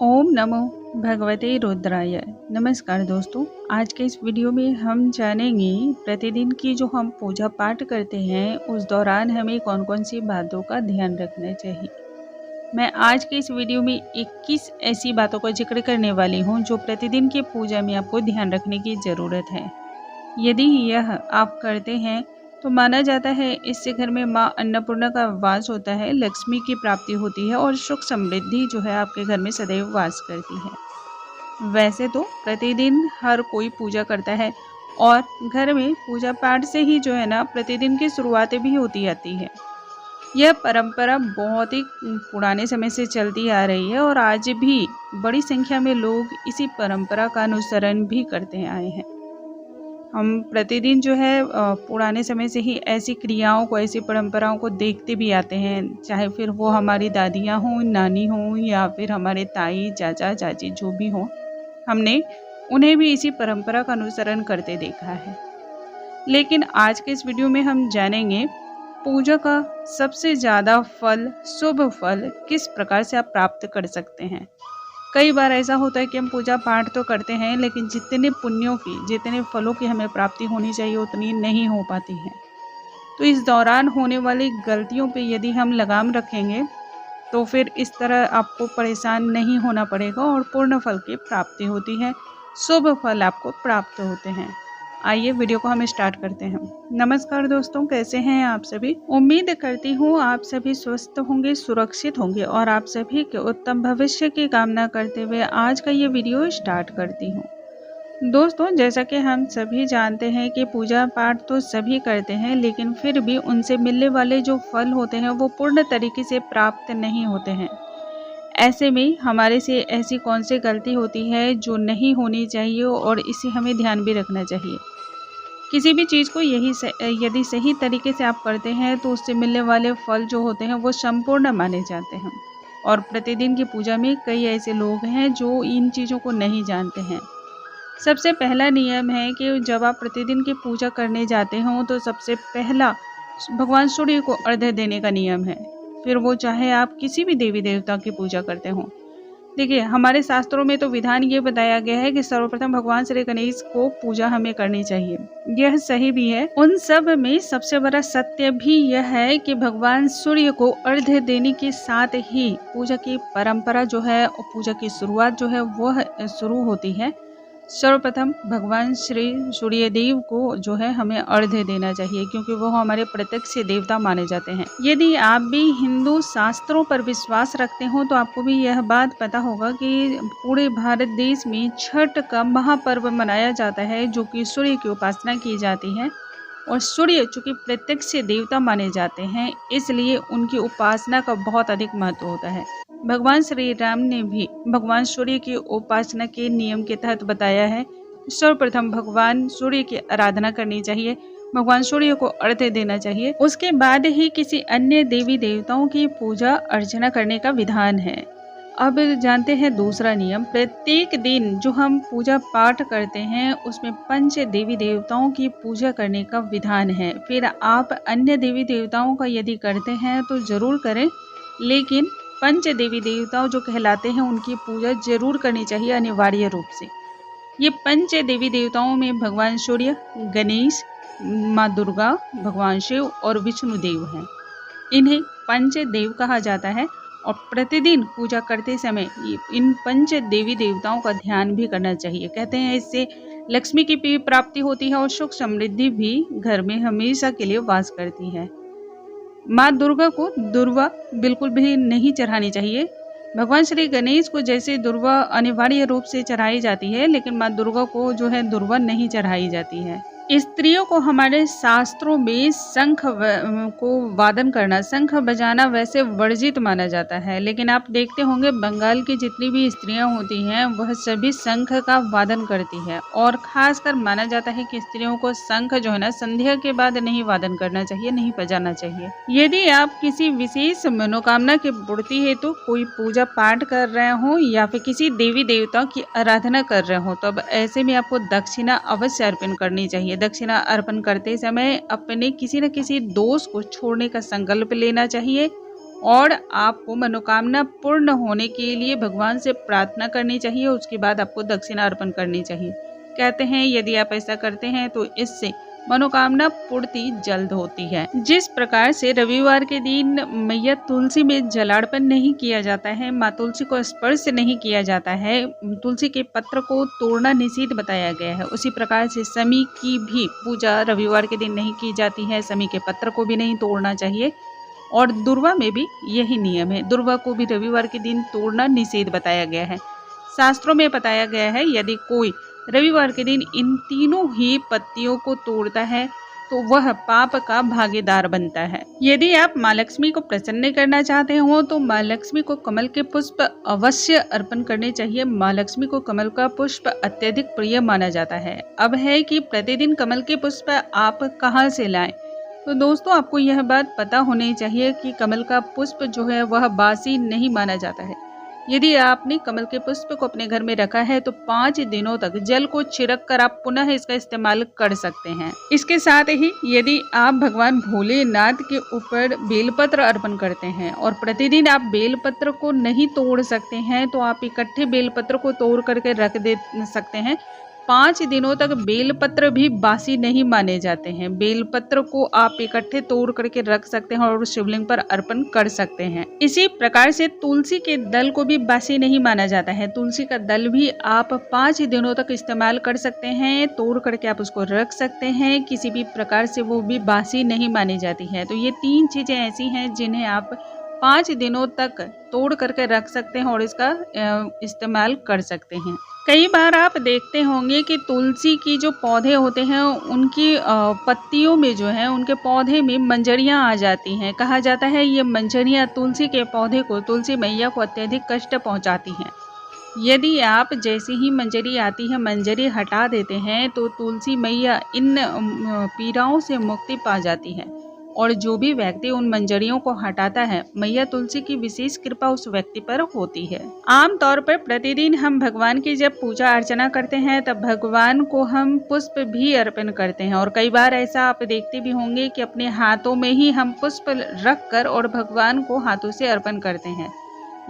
ओम नमो भगवते रुद्राय। नमस्कार दोस्तों, आज के इस वीडियो में हम जानेंगे प्रतिदिन की जो हम पूजा पाठ करते हैं उस दौरान हमें कौन कौन सी बातों का ध्यान रखना चाहिए। मैं आज के इस वीडियो में 21 ऐसी बातों का जिक्र करने वाली हूँ जो प्रतिदिन की पूजा में आपको ध्यान रखने की ज़रूरत है। यदि यह आप करते हैं तो माना जाता है इससे घर में माँ अन्नपूर्णा का वास होता है, लक्ष्मी की प्राप्ति होती है और सुख समृद्धि जो है आपके घर में सदैव वास करती है। वैसे तो प्रतिदिन हर कोई पूजा करता है और घर में पूजा पाठ से ही जो है ना प्रतिदिन की शुरुआतें भी होती आती है। यह परंपरा बहुत ही पुराने समय से चलती आ रही है और आज भी बड़ी संख्या में लोग इसी परंपरा का अनुसरण भी करते आए हैं। हम प्रतिदिन जो है पुराने समय से ही ऐसी क्रियाओं को, ऐसी परंपराओं को देखते भी आते हैं, चाहे फिर वो हमारी दादियाँ हों, नानी हों या फिर हमारे ताई चाचा चाची जो भी हों, हमने उन्हें भी इसी परंपरा का अनुसरण करते देखा है। लेकिन आज के इस वीडियो में हम जानेंगे पूजा का सबसे ज़्यादा फल, शुभ फल किस प्रकार से आप प्राप्त कर सकते हैं। कई बार ऐसा होता है कि हम पूजा पाठ तो करते हैं लेकिन जितने पुण्यों की, जितने फलों की हमें प्राप्ति होनी चाहिए उतनी नहीं हो पाती है। तो इस दौरान होने वाली गलतियों पे यदि हम लगाम रखेंगे तो फिर इस तरह आपको परेशान नहीं होना पड़ेगा और पूर्ण फल की प्राप्ति होती है, शुभ फल आपको प्राप्त होते हैं। आइए वीडियो को हम स्टार्ट करते हैं। नमस्कार दोस्तों, कैसे हैं आप सभी। उम्मीद करती हूँ आप सभी स्वस्थ होंगे, सुरक्षित होंगे और आप सभी के उत्तम भविष्य की कामना करते हुए आज का ये वीडियो स्टार्ट करती हूँ। दोस्तों, जैसा कि हम सभी जानते हैं कि पूजा पाठ तो सभी करते हैं लेकिन फिर भी उनसे मिलने वाले जो फल होते हैं वो पूर्ण तरीके से प्राप्त नहीं होते हैं। ऐसे में हमारे से ऐसी कौन सी गलती होती है जो नहीं होनी चाहिए और इसे हमें ध्यान भी रखना चाहिए। किसी भी चीज़ को यदि सही तरीके से आप करते हैं तो उससे मिलने वाले फल जो होते हैं वो संपूर्ण माने जाते हैं। और प्रतिदिन की पूजा में कई ऐसे लोग हैं जो इन चीज़ों को नहीं जानते हैं। सबसे पहला नियम है कि जब आप प्रतिदिन की पूजा करने जाते हो तो सबसे पहला भगवान सूर्य को अर्घ्य देने का नियम है। फिर वो चाहे आप किसी भी देवी देवता की पूजा करते हो। देखिए, हमारे शास्त्रों में तो विधान ये बताया गया है कि सर्वप्रथम भगवान श्री गणेश को पूजा हमें करनी चाहिए। यह सही भी है। उन सब में सबसे बड़ा सत्य भी यह है कि भगवान सूर्य को अर्घ्य देने के साथ ही पूजा की परंपरा जो है, पूजा की शुरुआत जो है वह शुरू होती है। सर्वप्रथम भगवान श्री सूर्यदेव को जो है हमें अर्घ्य देना चाहिए क्योंकि वो हमारे प्रत्यक्ष देवता माने जाते हैं। यदि आप भी हिंदू शास्त्रों पर विश्वास रखते हो तो आपको भी यह बात पता होगा कि पूरे भारत देश में छठ का महापर्व मनाया जाता है जो कि सूर्य की उपासना की जाती है। और सूर्य चूंकि प्रत्यक्ष देवता माने जाते हैं इसलिए उनकी उपासना का बहुत अधिक महत्व होता है। भगवान श्री राम ने भी भगवान सूर्य की उपासना के नियम के तहत बताया है। सर्वप्रथम भगवान सूर्य की आराधना करनी चाहिए, भगवान सूर्य को अर्घ्य देना चाहिए, उसके बाद ही किसी अन्य देवी देवताओं की पूजा अर्चना करने का विधान है। अब जानते हैं दूसरा नियम। प्रत्येक दिन जो हम पूजा पाठ करते हैं उसमें पंच देवी देवताओं की पूजा करने का विधान है। फिर आप अन्य देवी देवताओं का यदि करते हैं तो जरूर करें, लेकिन पंच देवी देवताओं जो कहलाते हैं उनकी पूजा जरूर करनी चाहिए अनिवार्य रूप से। ये पंच देवी देवताओं में भगवान सूर्य, गणेश, माँ दुर्गा, भगवान शिव और विष्णु देव हैं। इन्हें पंच देव कहा जाता है और प्रतिदिन पूजा करते समय इन पंच देवी देवताओं का ध्यान भी करना चाहिए। कहते हैं इससे लक्ष्मी की भी प्राप्ति होती है और सुख समृद्धि भी घर में हमेशा के लिए वास करती है। माँ दुर्गा को दुर्वा बिल्कुल भी नहीं चढ़ानी चाहिए। भगवान श्री गणेश को जैसे दुर्वा अनिवार्य रूप से चढ़ाई जाती है लेकिन माँ दुर्गा को जो है दुर्वा नहीं चढ़ाई जाती है। स्त्रियों को हमारे शास्त्रों में शंख को वादन करना, शंख बजाना वैसे वर्जित माना जाता है, लेकिन आप देखते होंगे बंगाल की जितनी भी स्त्रियां होती हैं वह सभी शंख का वादन करती है। और खासकर माना जाता है कि स्त्रियों को शंख जो है ना संध्या के बाद नहीं वादन करना चाहिए, नहीं बजाना चाहिए। यदि आप किसी विशेष मनोकामना की पूर्ति हेतु कोई पूजा पाठ कर रहे हो या फिर किसी देवी देवता की आराधना कर रहे हो तो अब ऐसे में आपको दक्षिणा अवश्य अर्पण करनी चाहिए। दक्षिणा अर्पण करते समय अपने किसी न किसी दोष को छोड़ने का संकल्प लेना चाहिए और आपको मनोकामना पूर्ण होने के लिए भगवान से प्रार्थना करनी चाहिए। उसके बाद आपको दक्षिणा अर्पण करनी चाहिए। कहते हैं यदि आप ऐसा करते हैं तो इससे मनोकामना पूर्ति जल्द होती है। जिस प्रकार से रविवार के दिन मैया तुलसी में जलार्पण नहीं किया जाता है, माँ तुलसी को स्पर्श नहीं किया जाता है, तुलसी के पत्र को तोड़ना निषिद्ध बताया गया है, उसी प्रकार से शमी की भी पूजा रविवार के दिन नहीं की जाती है। शमी के पत्र को भी नहीं तोड़ना चाहिए और दुर्वा में भी यही नियम है। दुर्वा को भी रविवार के दिन तोड़ना निषेध बताया गया है। शास्त्रों में बताया गया है यदि कोई रविवार के दिन इन तीनों ही पत्तियों को तोड़ता है तो वह पाप का भागीदार बनता है। यदि आप माँ लक्ष्मी को प्रसन्न करना चाहते हो तो माँ लक्ष्मी को कमल के पुष्प अवश्य अर्पण करने चाहिए। माँ लक्ष्मी को कमल का पुष्प अत्यधिक प्रिय माना जाता है। अब है कि प्रतिदिन कमल के पुष्प आप कहाँ से लाएं। तो दोस्तों आपको यह बात पता होनी चाहिए कि कमल का पुष्प जो है वह बासी नहीं माना जाता है। यदि आपने कमल के पुष्प को अपने घर में रखा है तो 5 दिनों तक जल को छिड़क कर आप पुनः इसका इस्तेमाल कर सकते हैं। इसके साथ ही यदि आप भगवान भोलेनाथ के ऊपर बेलपत्र अर्पण करते हैं और प्रतिदिन आप बेलपत्र को नहीं तोड़ सकते हैं तो आप इकट्ठे बेलपत्र को तोड़ करके रख दे सकते हैं। 5 दिनों तक बेलपत्र भी बासी नहीं माने जाते हैं। बेलपत्र को आप इकट्ठे तोड़ करके रख सकते हैं और शिवलिंग पर अर्पण कर सकते हैं। इसी प्रकार से तुलसी के दल को भी बासी नहीं माना जाता है। तुलसी का दल भी आप 5 दिनों तक इस्तेमाल कर सकते हैं, तोड़ करके आप उसको रख सकते हैं, किसी भी प्रकार से वो भी बासी नहीं मानी जाती है। तो ये 3 चीजें ऐसी हैं जिन्हें आप 5 दिनों तक तोड़ करके रख सकते हैं और इसका इस्तेमाल कर सकते हैं। कई बार आप देखते होंगे कि तुलसी की जो पौधे होते हैं उनकी पत्तियों में जो है उनके पौधे में मंजरियां आ जाती हैं। कहा जाता है ये मंजरियां तुलसी के पौधे को, तुलसी मैया को अत्यधिक कष्ट पहुंचाती हैं। यदि आप जैसे ही मंजरी आती है मंजरी हटा देते हैं तो तुलसी मैया इन पीड़ाओं से मुक्ति पा जाती है और जो भी व्यक्ति उन मंजरियों को हटाता है मैया तुलसी की विशेष कृपा उस व्यक्ति पर होती है। आमतौर पर प्रतिदिन हम भगवान की जब पूजा अर्चना करते हैं तब भगवान को हम पुष्प भी अर्पण करते हैं और कई बार ऐसा आप देखते भी होंगे कि अपने हाथों में ही हम पुष्प रख कर और भगवान को हाथों से अर्पण करते हैं,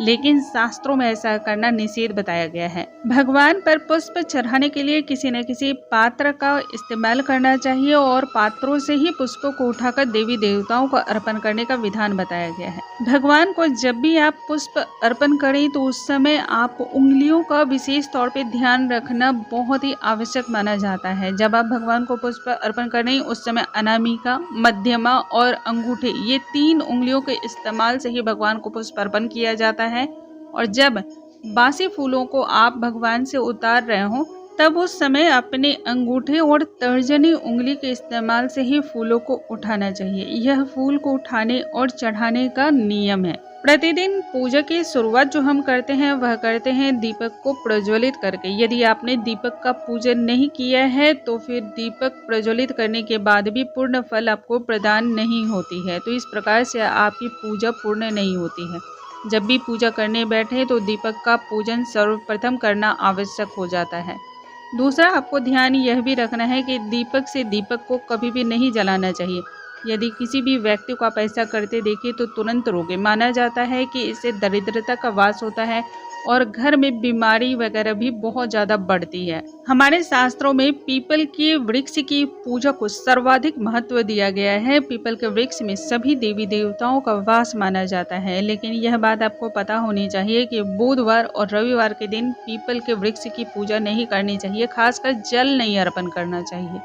लेकिन शास्त्रों में ऐसा करना निषेध बताया गया है। भगवान पर पुष्प चढ़ाने के लिए किसी न किसी पात्र का इस्तेमाल करना चाहिए और पात्रों से ही पुष्पों को उठाकर देवी देवताओं को अर्पण करने का विधान बताया गया है। भगवान को जब भी आप पुष्प अर्पण करें तो उस समय आपको उंगलियों का विशेष तौर पे ध्यान रखना बहुत ही आवश्यक माना जाता है। जब आप भगवान को पुष्प अर्पण करें उस समय अनामिका, मध्यमा और अंगूठे ये 3 उंगलियों के इस्तेमाल से ही भगवान को पुष्प अर्पण किया जाता है। और जब बासी फूलों को आप भगवान से उतार रहे हो तब उस समय अपने अंगूठे और तर्जनी उंगली के इस्तेमाल से ही फूलों को उठाना चाहिए। यह फूल को उठाने और चढ़ाने का नियम है। प्रतिदिन पूजा की शुरुआत जो हम करते हैं वह करते हैं दीपक को प्रज्वलित करके। यदि आपने दीपक का पूजन नहीं किया है तो फिर दीपक प्रज्वलित करने के बाद भी पूर्ण फल आपको प्रदान नहीं होती है। तो इस प्रकार से आपकी पूजा पूर्ण नहीं होती है। जब भी पूजा करने बैठे तो दीपक का पूजन सर्वप्रथम करना आवश्यक हो जाता है। दूसरा आपको ध्यान यह भी रखना है कि दीपक से दीपक को कभी भी नहीं जलाना चाहिए। यदि किसी भी व्यक्ति को आप ऐसा करते देखें तो तुरंत रोके। माना जाता है कि इससे दरिद्रता का वास होता है और घर में बीमारी वगैरह भी बहुत ज़्यादा बढ़ती है। हमारे शास्त्रों में पीपल के वृक्ष की पूजा को सर्वाधिक महत्व दिया गया है। पीपल के वृक्ष में सभी देवी देवताओं का वास माना जाता है, लेकिन यह बात आपको पता होनी चाहिए कि बुधवार और रविवार के दिन पीपल के वृक्ष की पूजा नहीं करनी चाहिए, खासकर जल नहीं अर्पण करना चाहिए।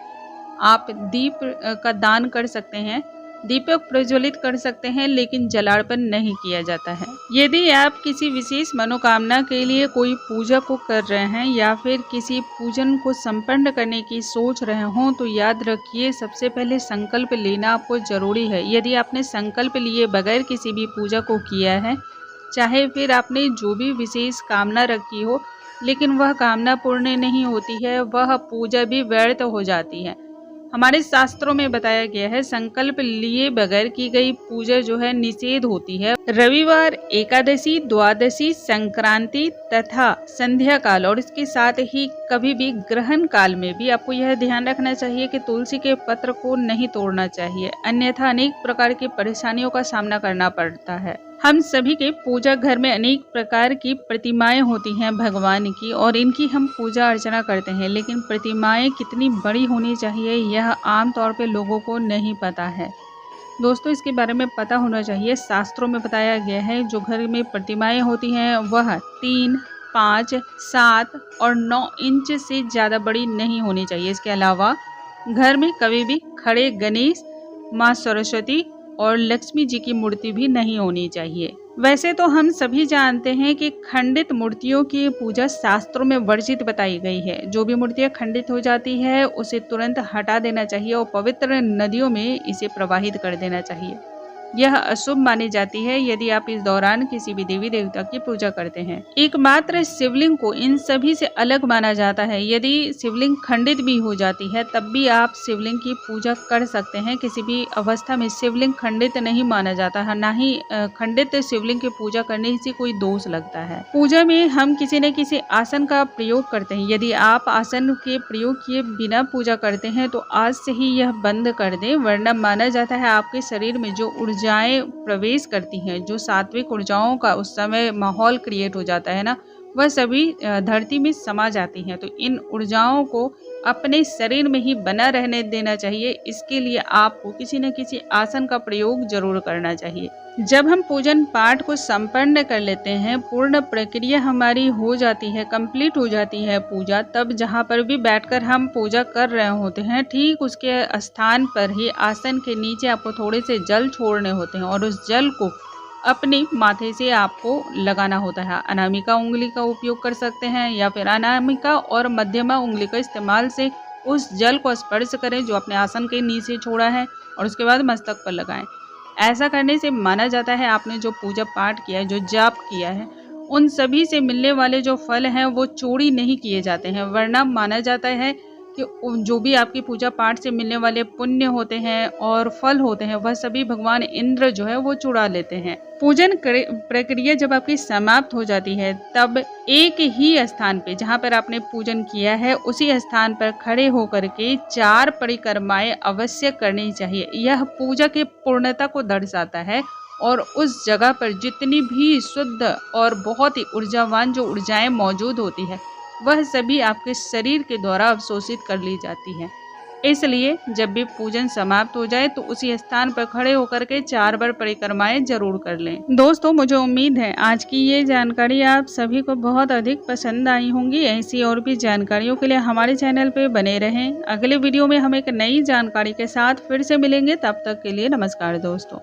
आप दीप का दान कर सकते हैं, दीपक प्रज्वलित कर सकते हैं, लेकिन जलार्पण नहीं किया जाता है। यदि आप किसी विशेष मनोकामना के लिए कोई पूजा को कर रहे हैं या फिर किसी पूजन को संपन्न करने की सोच रहे हों तो याद रखिए सबसे पहले संकल्प लेना आपको जरूरी है। यदि आपने संकल्प लिए बगैर किसी भी पूजा को किया है, चाहे फिर आपने जो भी विशेष कामना रखी हो, लेकिन वह कामना पूर्ण नहीं होती है, वह पूजा भी व्यर्थ हो जाती है। हमारे शास्त्रों में बताया गया है संकल्प लिए बगैर की गई पूजा जो है निषेध होती है। रविवार, एकादशी, द्वादशी, संक्रांति तथा संध्या काल और इसके साथ ही कभी भी ग्रहण काल में भी आपको यह ध्यान रखना चाहिए कि तुलसी के पत्र को नहीं तोड़ना चाहिए, अन्यथा अनेक प्रकार की परेशानियों का सामना करना पड़ता है। हम सभी के पूजा घर में अनेक प्रकार की प्रतिमाएं होती हैं भगवान की, और इनकी हम पूजा अर्चना करते हैं, लेकिन प्रतिमाएं कितनी बड़ी होनी चाहिए यह आम तौर पे लोगों को नहीं पता है। दोस्तों, इसके बारे में पता होना चाहिए। शास्त्रों में बताया गया है जो घर में प्रतिमाएं होती हैं वह 3, 5, 7 और 9 इंच से ज़्यादा बड़ी नहीं होनी चाहिए। इसके अलावा घर में कभी भी खड़े गणेश, माँ सरस्वती और लक्ष्मी जी की मूर्ति भी नहीं होनी चाहिए। वैसे तो हम सभी जानते हैं कि खंडित मूर्तियों की पूजा शास्त्रों में वर्जित बताई गई है। जो भी मूर्तियां खंडित हो जाती है उसे तुरंत हटा देना चाहिए और पवित्र नदियों में इसे प्रवाहित कर देना चाहिए। यह अशुभ मानी जाती है यदि आप इस दौरान किसी भी देवी देवता की पूजा करते हैं। एकमात्र शिवलिंग को इन सभी से अलग माना जाता है। यदि शिवलिंग खंडित भी हो जाती है तब भी आप शिवलिंग की पूजा कर सकते हैं। किसी भी अवस्था में शिवलिंग खंडित नहीं माना जाता है, ना ही खंडित शिवलिंग की पूजा करने से कोई दोष लगता है। पूजा में हम किसी न किसी आसन का प्रयोग करते हैं। यदि आप आसन के प्रयोग किए बिना पूजा करते हैं तो आज से ही यह बंद कर दें, वरना माना जाता है आपके शरीर में जो ऊर्जाएं प्रवेश करती हैं, जो सात्विक ऊर्जाओं का उस समय माहौल क्रिएट हो जाता है ना, वह सभी धरती में समा जाती हैं। तो इन ऊर्जाओं को अपने शरीर में ही बना रहने देना चाहिए। इसके लिए आपको किसी न किसी आसन का प्रयोग जरूर करना चाहिए। जब हम पूजन पाठ को संपन्न कर लेते हैं, पूर्ण प्रक्रिया हमारी हो जाती है, कंप्लीट हो जाती है पूजा, तब जहाँ पर भी बैठकर हम पूजा कर रहे होते हैं ठीक उसके स्थान पर ही आसन के नीचे आपको थोड़े से जल छोड़ने होते हैं और उस जल को अपने माथे से आपको लगाना होता है। अनामिका उंगली का उपयोग कर सकते हैं या फिर अनामिका और मध्यमा उंगली का इस्तेमाल से उस जल को स्पर्श करें जो अपने आसन के नीचे छोड़ा है और उसके बाद मस्तक पर लगाएं। ऐसा करने से माना जाता है आपने जो पूजा पाठ किया है, जो जाप किया है, उन सभी से मिलने वाले जो फल हैं वो चोरी नहीं किए जाते हैं। वरना माना जाता है कि जो भी आपकी पूजा पाठ से मिलने वाले पुण्य होते हैं और फल होते हैं वह सभी भगवान इंद्र जो है वो चुरा लेते हैं। पूजन प्रक्रिया जब आपकी समाप्त हो जाती है तब एक ही स्थान पे जहाँ पर आपने पूजन किया है उसी स्थान पर खड़े होकर के 4 परिक्रमाएं अवश्य करनी चाहिए। यह पूजा की पूर्णता को दर्शाता है और उस जगह पर जितनी भी शुद्ध और बहुत ही ऊर्जावान जो ऊर्जाएं मौजूद होती है वह सभी आपके शरीर के द्वारा अवशोषित कर ली जाती है। इसलिए जब भी पूजन समाप्त हो जाए तो उसी स्थान पर खड़े होकर के 4 बार परिक्रमाएं जरूर कर लें। दोस्तों, मुझे उम्मीद है आज की ये जानकारी आप सभी को बहुत अधिक पसंद आई होंगी। ऐसी और भी जानकारियों के लिए हमारे चैनल पे बने रहें। अगले वीडियो में हम एक नई जानकारी के साथ फिर से मिलेंगे। तब तक के लिए नमस्कार दोस्तों।